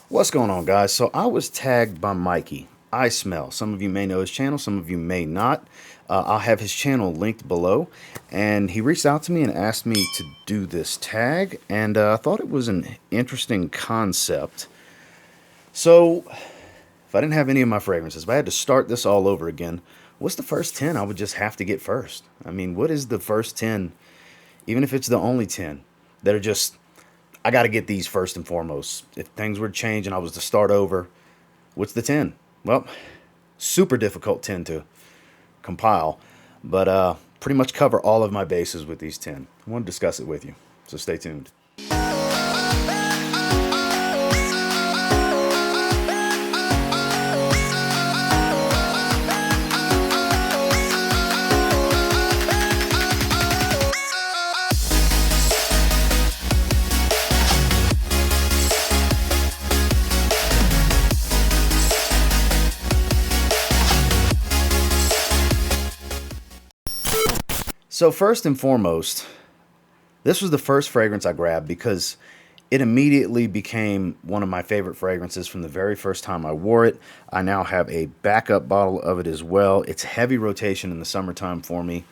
What's going on, guys? So I was tagged by Mikey, iSmell. Some of you may know his channel, some of you may not. I'll have his channel linked below. And he reached out to me and asked me to do this tag. And I thought it was an interesting concept. So if I didn't have any of my fragrances, if I had to start this all over again, what's the first 10 I would just have to get first? I mean, what is the first 10, even if it's the only 10, that are just, I got to get these first and foremost. If things were to change and I was to start over, what's the 10? Well, super difficult 10 to compile, but pretty much cover all of my bases with these 10. I want to discuss it with you, so stay tuned. So first and foremost, this was the first fragrance I grabbed because it immediately became one of my favorite fragrances from the very first time I wore it. I now have a backup bottle of it as well. It's heavy rotation in the summertime for me.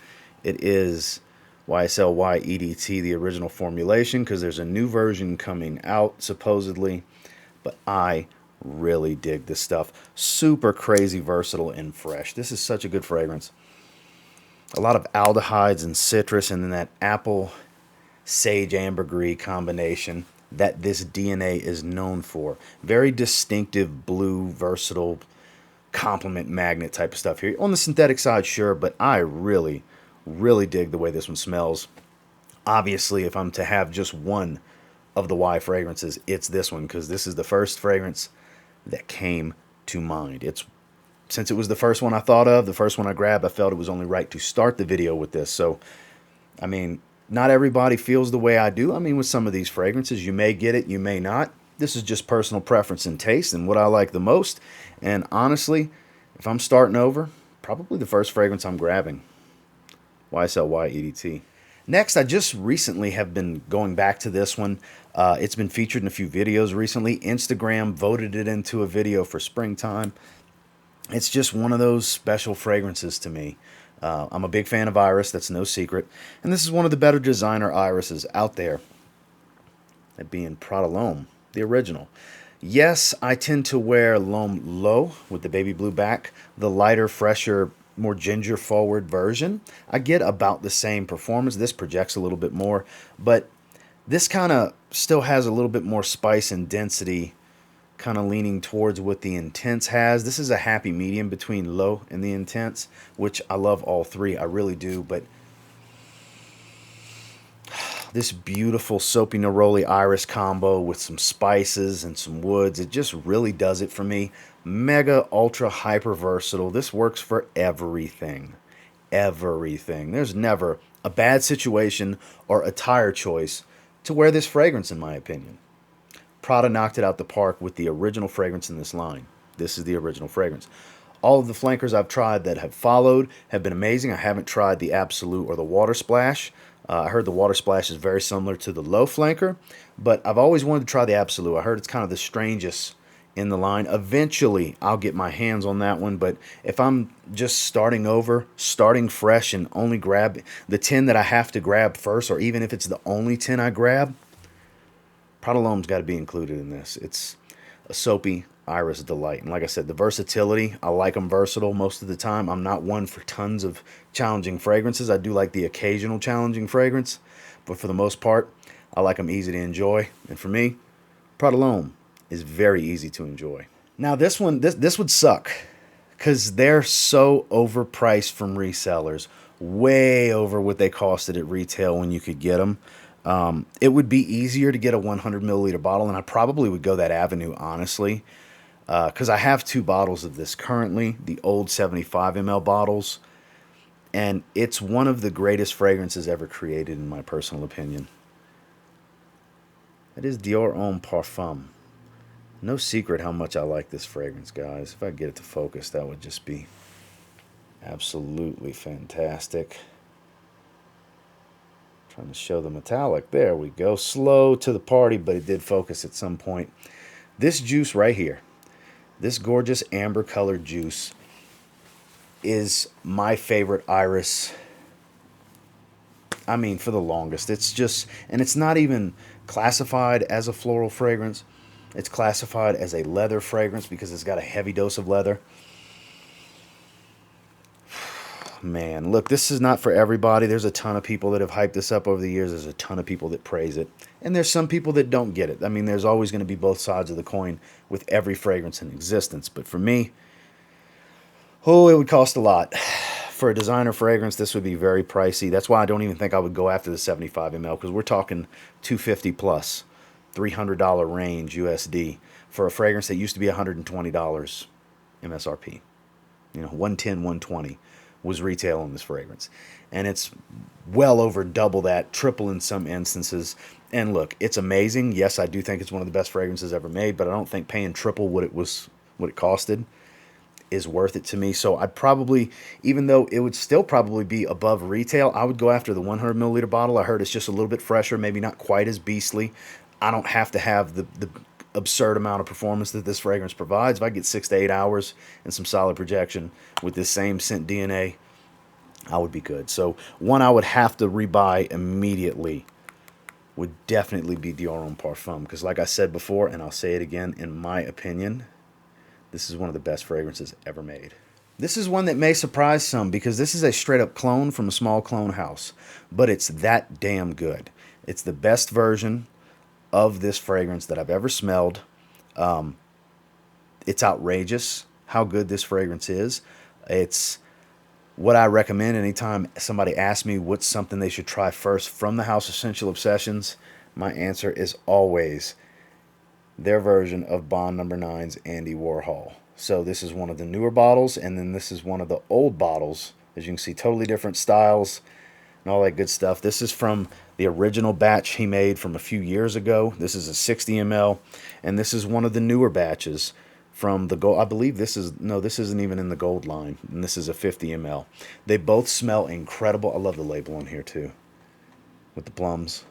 It is YSL EDT, the original formulation, because there's a new version coming out supposedly. But I really dig this stuff. Super crazy, versatile, and fresh. This is such a good fragrance. A lot of aldehydes and citrus, and then that apple sage ambergris combination that this DNA is known for. Very distinctive, blue, versatile, complement magnet type of stuff here. On the synthetic side, sure, but I really, really dig the way this one smells. Obviously, if I'm to have just one of the Y fragrances, it's this one, because this is the first fragrance that came to mind. Since it was the first one I thought of, the first one I grabbed, I felt it was only right to start the video with this. So, I mean, not everybody feels the way I do. I mean, with some of these fragrances, you may get it, you may not. This is just personal preference and taste and what I like the most. And honestly, if I'm starting over, probably the first fragrance I'm grabbing, YSL EDT. Next, I just recently have been going back to this one. It's been featured in a few videos recently. Instagram voted it into a video for springtime. It's just one of those special fragrances to me. I'm a big fan of Iris, that's no secret. And this is one of the better designer irises out there. That being Prada L'Homme, the original. Yes, I tend to wear L'Homme Low with the baby blue back, the lighter, fresher, more ginger forward version. I get about the same performance. This projects a little bit more, but this kind of still has a little bit more spice and density, kind of leaning towards what the Intense has. This is a happy medium between Low and the Intense, which I love all three. I really do, but this beautiful soapy neroli iris combo with some spices and some woods, it just really does it for me. Mega ultra hyper versatile. This works for everything. Everything. There's never a bad situation or attire choice to wear this fragrance, in my opinion. Prada knocked it out the park with the original fragrance in this line. This is the original fragrance. All of the flankers I've tried that have followed have been amazing. I haven't tried the Absolute or the Water Splash. I heard the Water Splash is very similar to the Low flanker, but I've always wanted to try the Absolute. I heard it's kind of the strangest in the line. Eventually, I'll get my hands on that one, but if I'm just starting over, starting fresh, and only grab the 10 that I have to grab first, or even if it's the only 10 I grab, Prada L'Homme's got to be included in this. It's a soapy iris delight. And like I said, the versatility, I like them versatile most of the time. I'm not one for tons of challenging fragrances. I do like the occasional challenging fragrance, but for the most part, I like them easy to enjoy. And for me, Prada L'Homme is very easy to enjoy. Now this one, this would suck because they're so overpriced from resellers, way over what they costed at retail when you could get them. It would be easier to get a 100 milliliter bottle, and I probably would go that avenue, honestly, because I have two bottles of this currently, the old 75 ml bottles, and it's one of the greatest fragrances ever created, in my personal opinion. It is Dior Homme Parfum. No secret how much I like this fragrance, guys. If I get it to focus, that would just be absolutely fantastic. Trying to show the metallic. There we go. Slow to the party, but it did focus at some point. This juice right here, this gorgeous amber colored juice, is my favorite iris. I mean, for the longest. It's just, and it's not even classified as a floral fragrance. It's classified as a leather fragrance because it's got a heavy dose of leather. Man, look, this is not for everybody. There's a ton of people that have hyped this up over the years. There's a ton of people that praise it. And there's some people that don't get it. I mean, there's always going to be both sides of the coin with every fragrance in existence. But for me, oh, it would cost a lot. For a designer fragrance, this would be very pricey. That's why I don't even think I would go after the 75 ml, because we're talking 250 plus, $300 range USD for a fragrance that used to be $120 MSRP. You know, 110, 120 was retail on this fragrance. And it's well over double that, triple in some instances. And look, it's amazing. Yes, I do think it's one of the best fragrances ever made, but I don't think paying triple what it costed is worth it to me. So I'd probably, even though it would still probably be above retail, I would go after the 100 milliliter bottle. I heard it's just a little bit fresher, maybe not quite as beastly. I don't have to have the absurd amount of performance that this fragrance provides. If I get 6 to 8 hours and some solid projection with this same scent DNA, I would be good. So one I would have to rebuy immediately would definitely be Dior Homme Parfum, because like I said before, and I'll say it again, in my opinion, this is one of the best fragrances ever made. This is one that may surprise some because this is a straight up clone from a small clone house, but it's that damn good. It's the best version of this fragrance that I've ever smelled. It's outrageous how good this fragrance is. It's what I recommend anytime somebody asks me what's something they should try first from the house of Scentual Obsessions. My answer is always their version of Bond No. 9's Andy Warhol. So this is one of the newer bottles, and then this is one of the old bottles. As you can see, totally different styles and all that good stuff. This is from the original batch he made from a few years ago. This is a 60 ml, and this is one of the newer batches from the gold. I believe this is, no, this isn't even in the gold line, and this is a 50 ml. They both smell incredible. I love the label on here too, with the plums.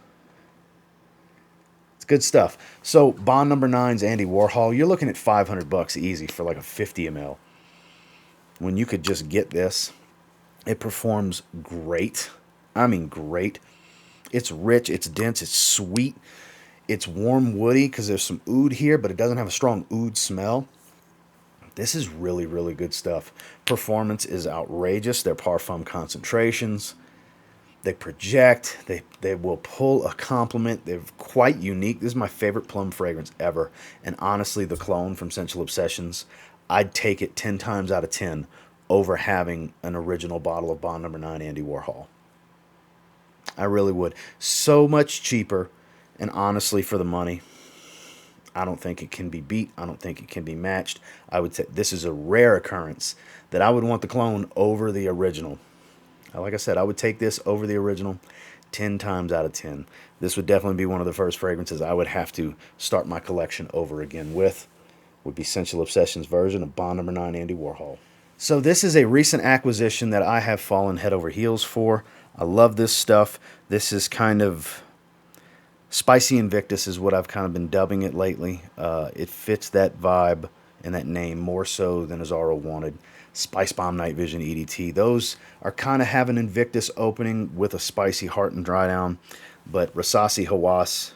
Good stuff. So Bond No. 9's Andy Warhol, you're looking at $500 easy for like a 50 ml. When you could just get this, it performs great. I mean great. It's rich, it's dense, it's sweet, it's warm woody because there's some oud here, but it doesn't have a strong oud smell. This is really, really good stuff. Performance is outrageous. Their Parfum concentrations, they project, they will pull a compliment. They're quite unique. This is my favorite plum fragrance ever. And honestly, the clone from Scentual Obsessions, I'd take it 10 times out of 10 over having an original bottle of Bond No. 9 Andy Warhol. I really would. So much cheaper, and honestly, for the money, I don't think it can be beat. I don't think it can be matched. I would say this is a rare occurrence that I would want the clone over the original. Like I said, I would take this over the original 10 times out of 10. This would definitely be one of the first fragrances I would have to start my collection over again with. Would be Scentual Obsessions version of Bond No. 9 Andy Warhol. So this is a recent acquisition that I have fallen head over heels for. I love this stuff. This is kind of spicy Invictus is what I've kind of been dubbing it lately. It fits that vibe and that name more so than Azaro wanted. Spice Bomb Night Vision EDT. Those are kind of have an Invictus opening with a spicy heart and dry down. But Rasasi Hawas,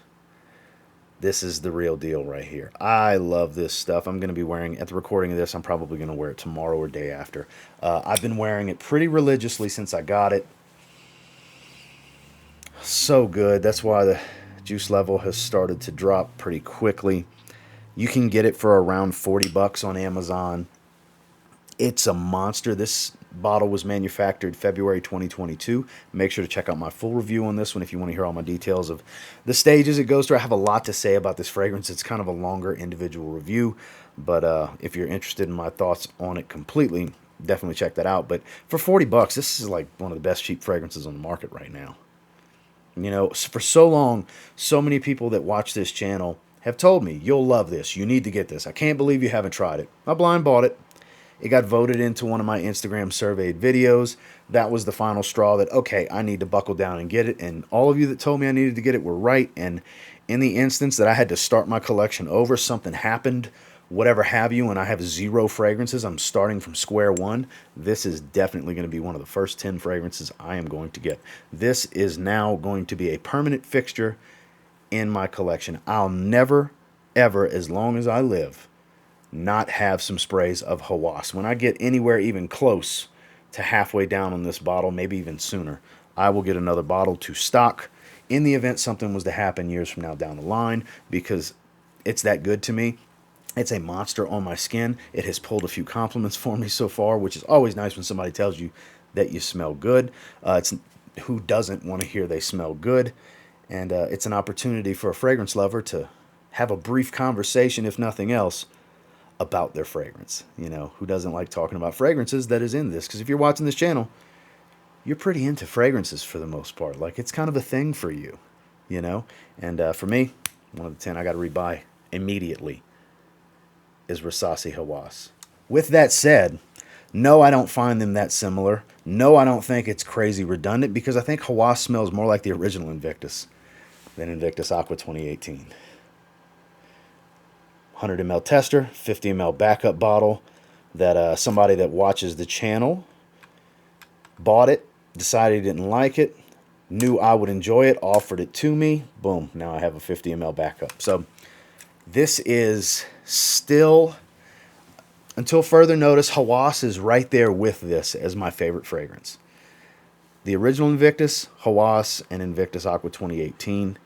this is the real deal right here. I love this stuff. I'm going to be wearing, at the recording of this, I'm probably going to wear it tomorrow or day after. I've been wearing it pretty religiously since I got it. So good. That's why the juice level has started to drop pretty quickly. You can get it for around $40 on Amazon. It's a monster. This bottle was manufactured February 2022. Make sure to check out my full review on this one if you want to hear all my details of the stages it goes through. I have a lot to say about this fragrance. It's kind of a longer individual review, but if you're interested in my thoughts on it completely, definitely check that out. But for $40, this is like one of the best cheap fragrances on the market right now. You know, for so long, so many people that watch this channel have told me, you'll love this. You need to get this. I can't believe you haven't tried it. I blind bought it. It got voted into one of my Instagram surveyed videos. That was the final straw that, okay, I need to buckle down and get it. And all of you that told me I needed to get it were right. And in the instance that I had to start my collection over, something happened, whatever have you, and I have 0 fragrances, I'm starting from square one. This is definitely going to be one of the first 10 fragrances I am going to get. This is now going to be a permanent fixture in my collection. I'll never, ever, as long as I live, not have some sprays of Hawas. When I get anywhere even close to halfway down on this bottle, maybe even sooner, I will get another bottle to stock in the event something was to happen years from now down the line, because it's that good to me. It's a monster on my skin. It has pulled a few compliments for me so far, which is always nice when somebody tells you that you smell good. It's who doesn't want to hear they smell good? And it's an opportunity for a fragrance lover to have a brief conversation, if nothing else, about their fragrance. You know, who doesn't like talking about fragrances that is in this? Because if you're watching this channel, you're pretty into fragrances for the most part. Like, it's kind of a thing for you, you know? And for me, one of the 10 I got to rebuy immediately is Rasasi Hawas. With that said, no, I don't find them that similar. No, I don't think it's crazy redundant, because I think Hawas smells more like the original Invictus than Invictus Aqua 2018. 100 ml tester, 50 ml backup bottle that somebody that watches the channel bought it, decided he didn't like it, knew I would enjoy it, offered it to me. Boom, now I have a 50 ml backup. So this is still, until further notice, Hawas is right there with this as my favorite fragrance. The original Invictus, Hawas, and Invictus Aqua 2018.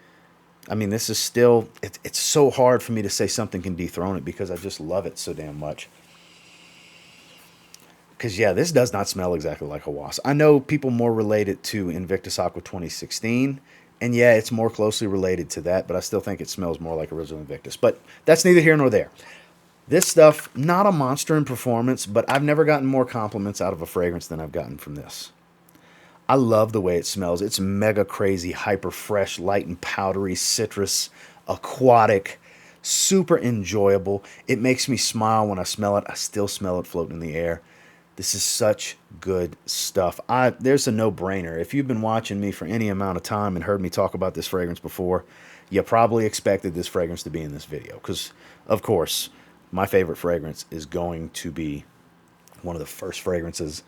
I mean, this is still, it's so hard for me to say something can dethrone it, because I just love it so damn much. Because, yeah, this does not smell exactly like Hawas. I know people more relate it to Invictus Aqua 2016, and yeah, it's more closely related to that, but I still think it smells more like original Invictus. But that's neither here nor there. This stuff, not a monster in performance, but I've never gotten more compliments out of a fragrance than I've gotten from this. I love the way it smells. It's mega crazy, hyper fresh, light and powdery, citrus, aquatic, super enjoyable. It makes me smile when I smell it. I still smell it floating in the air. This is such good stuff. There's a no-brainer. If you've been watching me for any amount of time and heard me talk about this fragrance before, you probably expected this fragrance to be in this video, because, of course, my favorite fragrance is going to be one of the first fragrances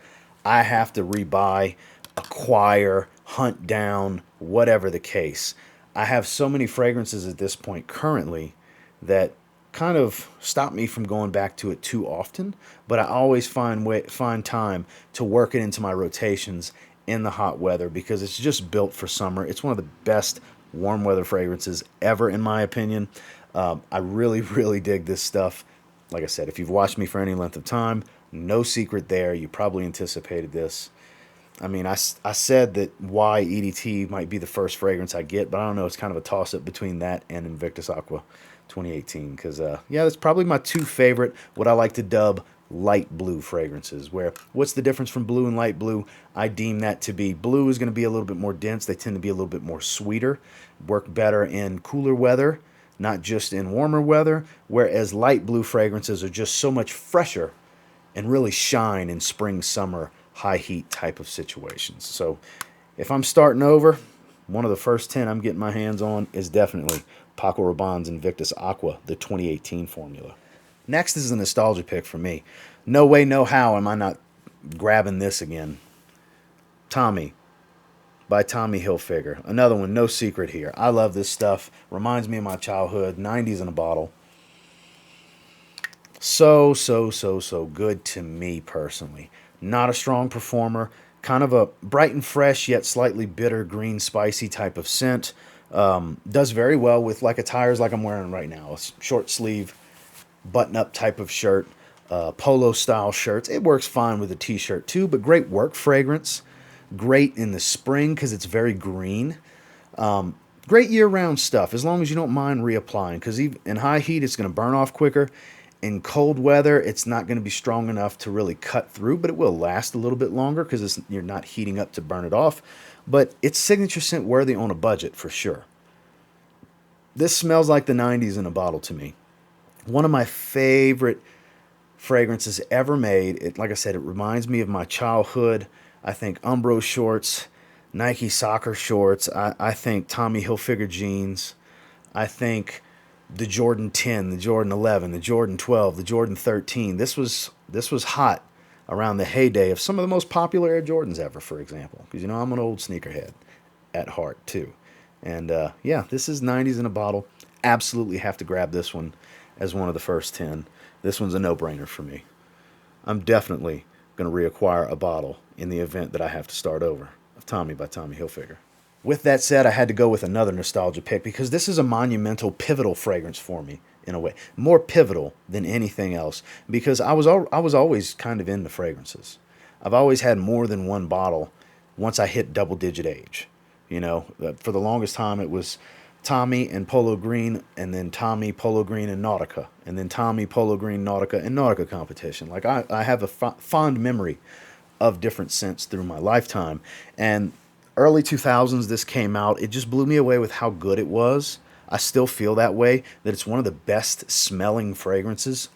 I have to rebuy, acquire, hunt down, whatever the case. I have so many fragrances at this point currently that kind of stop me from going back to it too often, but I always find time to work it into my rotations in the hot weather, because it's just built for summer. It's one of the best warm weather fragrances ever, in my opinion. I really, really dig this stuff. Like I said, if you've watched me for any length of time, no secret there. You probably anticipated this. I mean, I said that why EDT might be the first fragrance I get, but I don't know. It's kind of a toss-up between that and Invictus Aqua 2018, because, yeah, that's probably my two favorite, what I like to dub light blue fragrances, where what's the difference from blue and light blue? I deem that to be blue is going to be a little bit more dense. They tend to be a little bit more sweeter, work better in cooler weather, not just in warmer weather, whereas light blue fragrances are just so much fresher and really shine in spring, summer, high heat type of situations. So if I'm starting over, one of the first 10 I'm getting my hands on is definitely Paco Rabanne's Invictus Aqua, the 2018 formula. Next is a nostalgia pick for me. No way, no how am I not grabbing this again. Tommy, by Tommy Hilfiger. Another one, no secret here. I love this stuff. Reminds me of my childhood, 90s in a bottle. So good to me personally. Not a strong performer. Kind of a bright and fresh, yet slightly bitter, green, spicy type of scent. Does very well with like attires like I'm wearing right now. A short sleeve, button-up type of shirt. Polo style shirts. It works fine with a t-shirt too, but great work fragrance. Great in the spring because it's very green. Great year-round stuff as long as you don't mind reapplying, because in high heat it's going to burn off quicker. In cold weather it's not going to be strong enough to really cut through, but it will last a little bit longer because you're not heating up to burn it off. But it's signature scent worthy on a budget for sure. This smells like the 90s in a bottle to me. One of my favorite fragrances ever made. Like I said, it reminds me of my childhood. I think Umbro shorts, Nike soccer shorts. I think Tommy Hilfiger jeans. I think the Jordan 10, the Jordan 11, the Jordan 12, the Jordan 13. This was hot around the heyday of some of the most popular Air Jordans ever, for example. Because I'm an old sneakerhead at heart too. And yeah, this is 90s in a bottle. Absolutely have to grab this one as one of the first 10. This one's a no-brainer for me. I'm definitely going to reacquire a bottle in the event that I have to start over of Tommy by Tommy Hilfiger. With that said, I had to go with another nostalgia pick because this is a monumental, pivotal fragrance for me in a way. More pivotal than anything else because I was always kind of into fragrances. I've always had more than one bottle once I hit double-digit age. For the longest time it was Tommy and Polo Green, and then Tommy, Polo Green, and Nautica, and then Tommy, Polo Green, Nautica, and Nautica competition. Like I have a fond memory of different scents through my lifetime. And early 2000s, this came out. It just blew me away with how good it was. I still feel that way, that it's one of the best smelling fragrances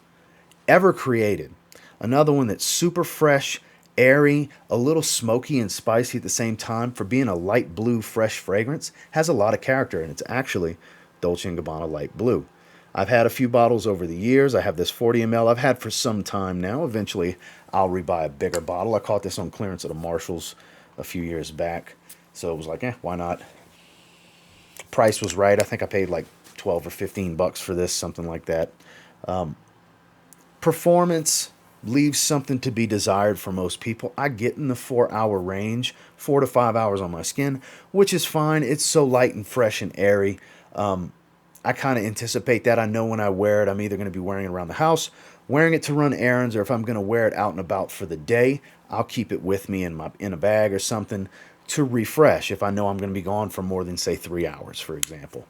ever created. Another one that's super fresh, airy, a little smoky and spicy at the same time. For being a light blue fresh fragrance, has a lot of character, and it's actually Dolce & Gabbana light blue. I've had a few bottles over the years. I have this 40 ml I've had for some time now. Eventually, I'll rebuy a bigger bottle. I caught this on clearance at a Marshall's a few years back, so it was like, why not? Price was right. I think I paid like 12 or 15 bucks for this, something like that. Performance leaves something to be desired for most people. I get in the 4-hour range, 4 to 5 hours on my skin, which is fine. It's so light and fresh and airy. I kind of anticipate that. I know when I wear it, I'm either going to be wearing it around the house, wearing it to run errands, or if I'm going to wear it out and about for the day, I'll keep it with me in a bag or something to refresh if I know I'm going to be gone for more than, say, 3 hours, for example.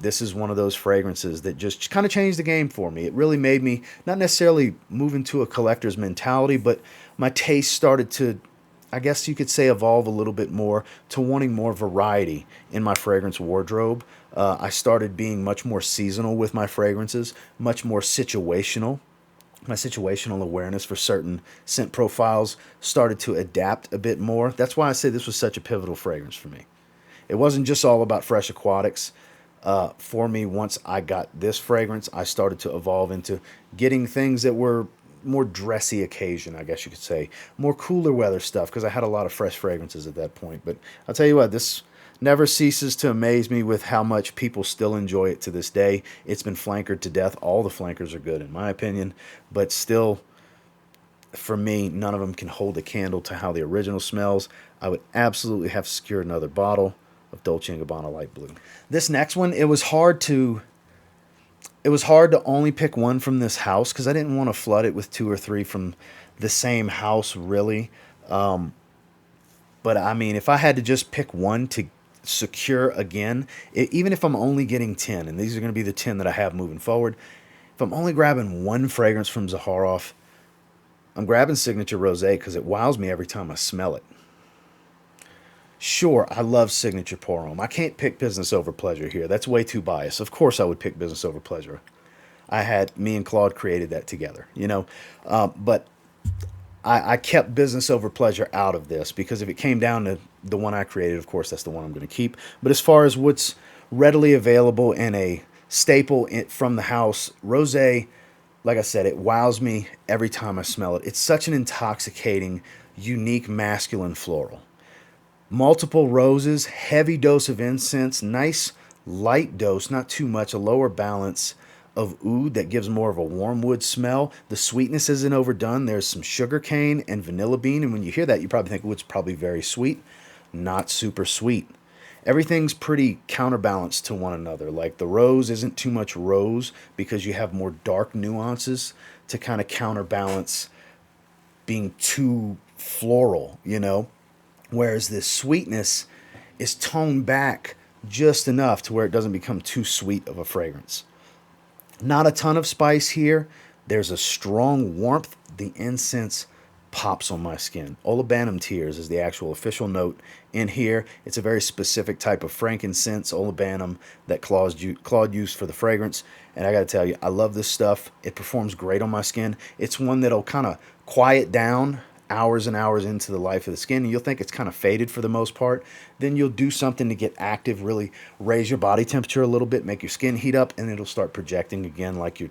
This is one of those fragrances that just kind of changed the game for me. It really made me not necessarily move into a collector's mentality, but my taste started to, I guess you could say, evolve a little bit more to wanting more variety in my fragrance wardrobe. I started being much more seasonal with my fragrances, much more situational. My situational awareness for certain scent profiles started to adapt a bit more. That's why I say this was such a pivotal fragrance for me. It wasn't just all about fresh aquatics. For me, once I got this fragrance, I started to evolve into getting things that were more dressy occasion, I guess you could say. More cooler weather stuff, because I had a lot of fresh fragrances at that point. But I'll tell you what, this never ceases to amaze me with how much people still enjoy it to this day. It's been flankered to death. All the flankers are good, in my opinion. But still, for me, none of them can hold a candle to how the original smells. I would absolutely have to secure another bottle of Dolce & Gabbana Light Blue. This next one, it was hard to only pick one from this house because I didn't want to flood it with 2 or 3 from the same house, really. But I mean, if I had to just pick one to secure again, even if I'm only getting 10, and these are going to be the 10 that I have moving forward, if I'm only grabbing one fragrance from Zaharoff, I'm grabbing Signature Rosé because it wows me every time I smell it. Sure, I love Signature Parfum. I can't pick business over pleasure here. That's way too biased. Of course I would pick business over pleasure. Me and Claude created that together, But I kept business over pleasure out of this because if it came down to the one I created, of course, that's the one I'm going to keep. But as far as what's readily available and a staple from the house, Rosé, like I said, it wows me every time I smell it. It's such an intoxicating, unique, masculine floral. Multiple roses, heavy dose of incense, nice light dose, not too much, a lower balance of oud that gives more of a warm wood smell. The sweetness isn't overdone. There's some sugar cane and vanilla bean, and when you hear that, you probably think, oh, it's probably very sweet. Not super sweet. Everything's pretty counterbalanced to one another. Like the rose isn't too much rose because you have more dark nuances to kind of counterbalance being too floral, Whereas this sweetness is toned back just enough to where it doesn't become too sweet of a fragrance. Not a ton of spice here. There's a strong warmth. The incense pops on my skin. Olibanum tears is the actual official note in here. It's a very specific type of frankincense, olibanum, that Claude used for the fragrance. And I gotta tell you, I love this stuff. It performs great on my skin. It's one that'll kind of quiet down hours and hours into the life of the skin, and you'll think it's kind of faded for the most part. Then you'll do something to get active, really raise your body temperature a little bit, make your skin heat up, and it'll start projecting again like you're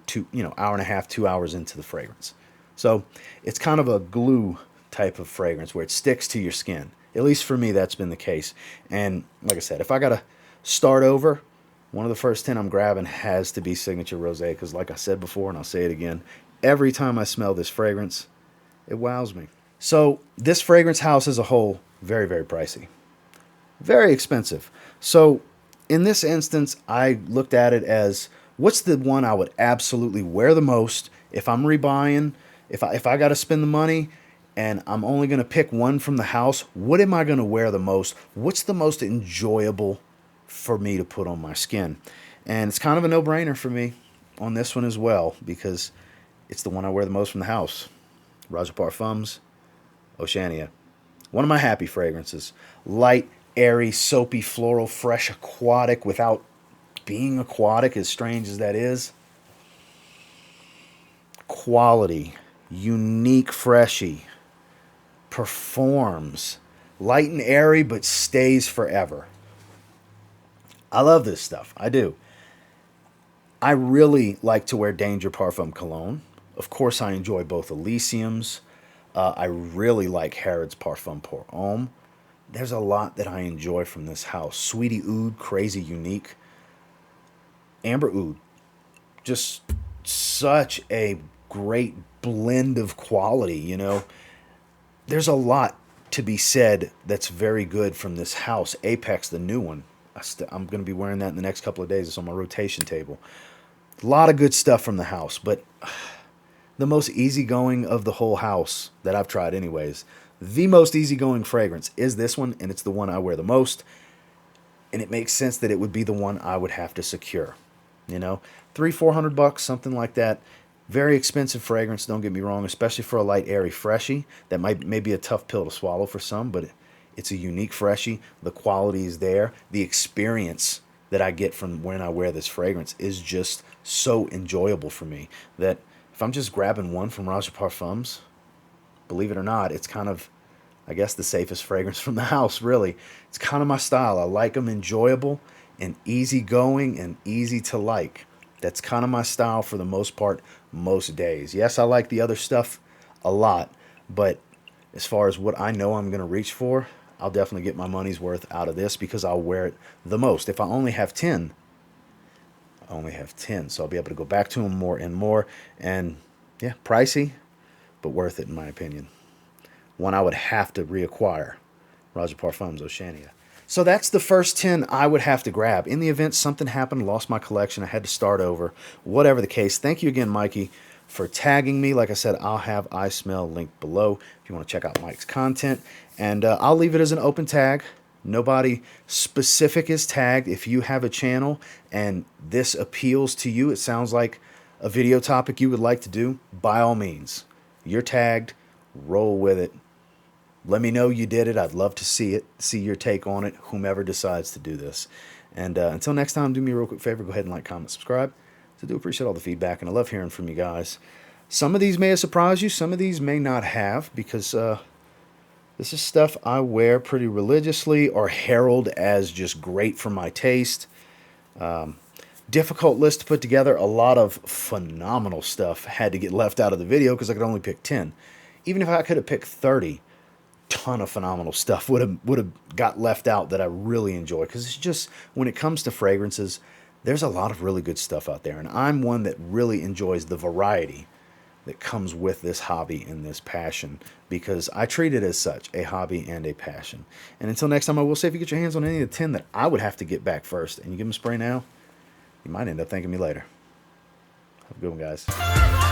hour and a half, 2 hours into the fragrance. So it's kind of a glue type of fragrance where it sticks to your skin. At least for me, that's been the case. And like I said, if I got to start over, one of the first 10 I'm grabbing has to be Signature Rosé, because like I said before, and I'll say it again, every time I smell this fragrance, it wows me. So this fragrance house as a whole, very, very pricey. Very expensive. So in this instance, I looked at it as, what's the one I would absolutely wear the most if I'm rebuying? If I got to spend the money and I'm only going to pick one from the house, what am I going to wear the most? What's the most enjoyable for me to put on my skin? And it's kind of a no-brainer for me on this one as well, because it's the one I wear the most from the house. Roja Parfums, Oceania. One of my happy fragrances. Light, airy, soapy, floral, fresh, aquatic without being aquatic, as strange as that is. Quality, unique, freshy, performs. Light and airy, but stays forever. I love this stuff. I do. I really like to wear Danger Parfum cologne. Of course, I enjoy both Elysium's. I really like Harrod's Parfum pour Homme. There's a lot that I enjoy from this house. Sweetie Oud, crazy unique. Amber Oud, just such a great blend of quality, you know. There's a lot to be said that's very good from this house. Apex, the new one. I'm going to be wearing that in the next couple of days. It's on my rotation table. A lot of good stuff from the house, but the most easygoing of the whole house that I've tried anyways, the most easygoing fragrance is this one, and it's the one I wear the most, and it makes sense that it would be the one I would have to secure. You know, $300-400, something like that. Very expensive fragrance, don't get me wrong, especially for a light, airy freshie. That may be a tough pill to swallow for some, but it's a unique freshie. The quality is there. The experience that I get from when I wear this fragrance is just so enjoyable for me that if I'm just grabbing one from Roja Parfums, believe it or not, it's kind of, I guess, the safest fragrance from the house, really. It's kind of my style. I like them enjoyable and easygoing and easy to like. That's kind of my style for the most part, most days. Yes, I like the other stuff a lot, but as far as what I know I'm going to reach for, I'll definitely get my money's worth out of this because I'll wear it the most. If I only have 10, I only have 10, so I'll be able to go back to them more and more. And yeah, pricey, but worth it in my opinion. One I would have to reacquire, Roja Parfums, Oceania. So that's the first 10 I would have to grab. In the event something happened, lost my collection, I had to start over, whatever the case. Thank you again, Mikey, for tagging me. Like I said, I'll have iSmell linked below if you want to check out Mike's content. And I'll leave it as an open tag. Nobody specific is tagged. If you have a channel and this appeals to you, it sounds like a video topic you would like to do, by all means, you're tagged, roll with it. Let me know you did it. I'd love to see it, see your take on it, whomever decides to do this. And until next time, do me a real quick favor. Go ahead and like, comment, subscribe. I do appreciate all the feedback, and I love hearing from you guys. Some of these may have surprised you. Some of these may not have, because this is stuff I wear pretty religiously or herald as just great for my taste. Difficult list to put together. A lot of phenomenal stuff had to get left out of the video because I could only pick 10. Even if I could have picked 30, ton of phenomenal stuff would have got left out that I really enjoy, because it's just, when it comes to fragrances, there's a lot of really good stuff out there, and I'm one that really enjoys the variety that comes with this hobby and this passion, because I treat it as such, a hobby and a passion. And until next time, I will say, if you get your hands on any of the 10 that I would have to get back first and you give them a spray now, you might end up thanking me later. Have a good one, guys.